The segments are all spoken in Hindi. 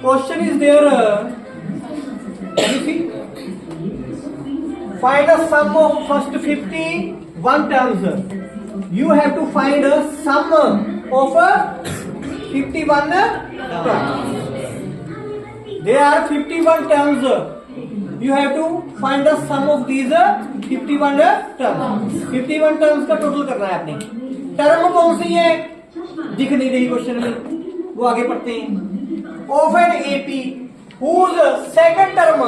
Question is there. Can you see? Find the sum of first 51 terms. You have to find a sum of 51 terms. There are 51 terms. You have to find the sum of these 51 terms. 51 terms का टोटल करना है आपने. टर्म कौन सी है दिख नहीं रही क्वेश्चन में, वो आगे पढ़ते हैं. Of an AP whose second term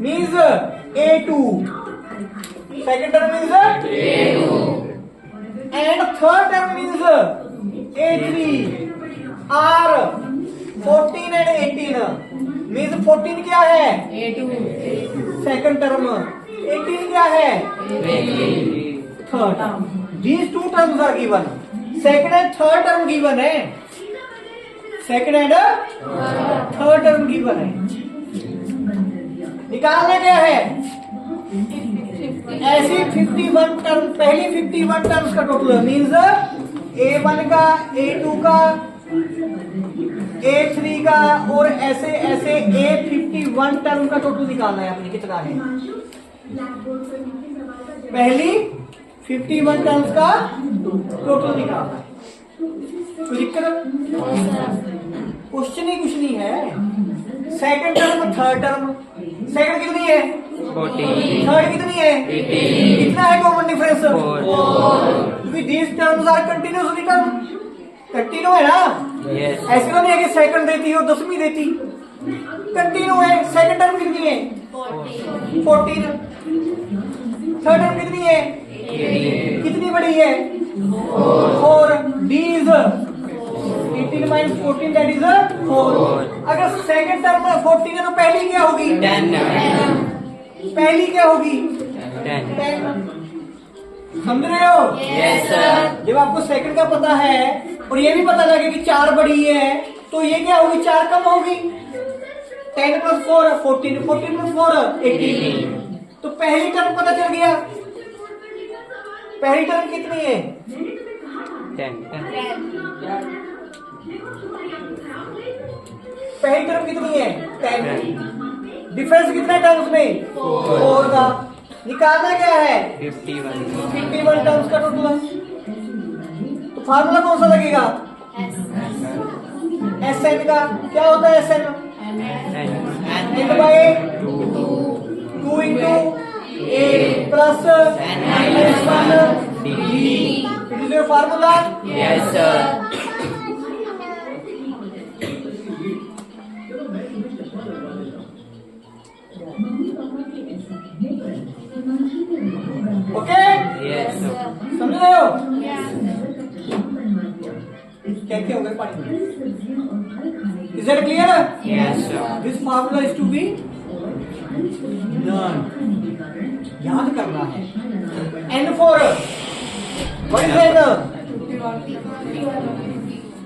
means A2. Second term means A2 and third term means A3 are 14 and 18 means 14 क्या है A2 second term, 18 क्या है third. These two terms are given. Second and third term given है. Second and third term given है. निकालना क्या है ऐसी 51 टर्म, पहली 51 टर्म्स का टोटल मीन्स A1 का, A2 का, A3 का और ऐसे ऐसे A51 टर्म का टोटल निकालना है आपने. कितना है पहली 51 टर्म्स का टोटल निकालना है. तो दिक्कत क्वेश्चन ही कुछ नहीं है. Second term, third term. Second कितनी है 14, थर्ड कितनी है 18. कितना है कॉमन डिफरेंस 4. क्योंकि these terms are continuous return. Continue है ना. ऐसे तो नहीं है कि सेकंड देती और 10वीं देती. कंटिन्यू है. सेकंड टर्म कितनी है 14. थर्ड टर्म कितनी है 18. कितनी बड़ी है 4. डीज 18 minus 14 that is 4. अगर सेकंड टर्म में 14 है तो पहली क्या होगी 10. पहली क्या होगी 10. समझ रहे हो? Yes sir. जब आपको सेकंड का पता है और ये भी पता लगे कि 4 बड़ी है तो ये क्या होगी 4 कम होगी. 10 plus 4 14, 14 plus 4 18. तो पहली टर्म पता चल गया. पहली टर्म कितनी है 10. पहली टर्म कितनी है 10. डिफरेंस कितने टर्म्स में 4 का. निकालना क्या है 51 टर्म्स का टोटल. तो फार्मूला कौन सा लगेगा SN का. क्या होता है SN n by 2 into A plus n-1 D. It is your formula. Yes sir. Okay. Yes समझ रहे हो क्या क्या होगा पानी. Is that clear? Yes sir. This formula is to be learn. याद करना है. N4 what is N?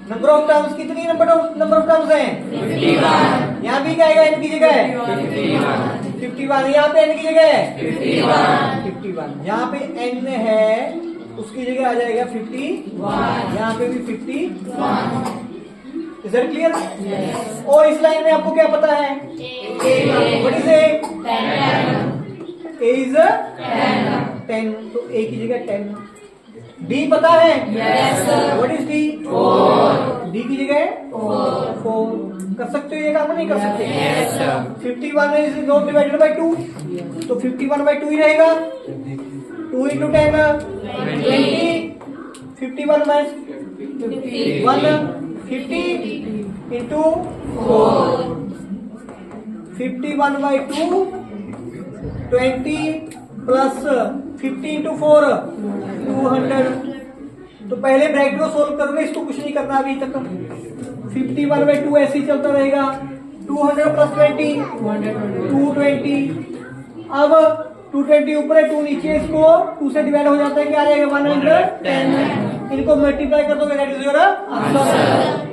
Number of terms. कितनी नंबर ऑफ टर्म्स हैं 51. यहाँ भी क्या आएगा N की जगह 51. यहाँ पे N की जगह 51. यहाँ पे N है उसकी जगह आ जाएगा 51. यहाँ पे भी 51. Is that clear? और इस लाइन में आपको क्या पता है what is A? A is 10. तो A की जगह 10. D पता है व्हाट इज D? 4. D की जगह 4. कर सकते हो ये काम नहीं कर सकते? 51 इज नॉट डिवाइडेड बाय 2 तो 51 by 2 ही रहेगा. 2 into 10 20. 51 minus 1 50 into 4. 51 by 2 20 plus 50 into 4 200. तो पहले ब्रैकेट को सोल्व करोगे. इसको कुछ नहीं करना अभी तक. 51 by 2 ऐसे ही चलता रहेगा. 200 plus 20 220. अब 220 ऊपर है 2 नीचे. इसको 2 से डिवाइड हो जाता है. क्या रहेगा 110. इनको मल्टीप्लाई कर दोगे दैट इज योर आंसर.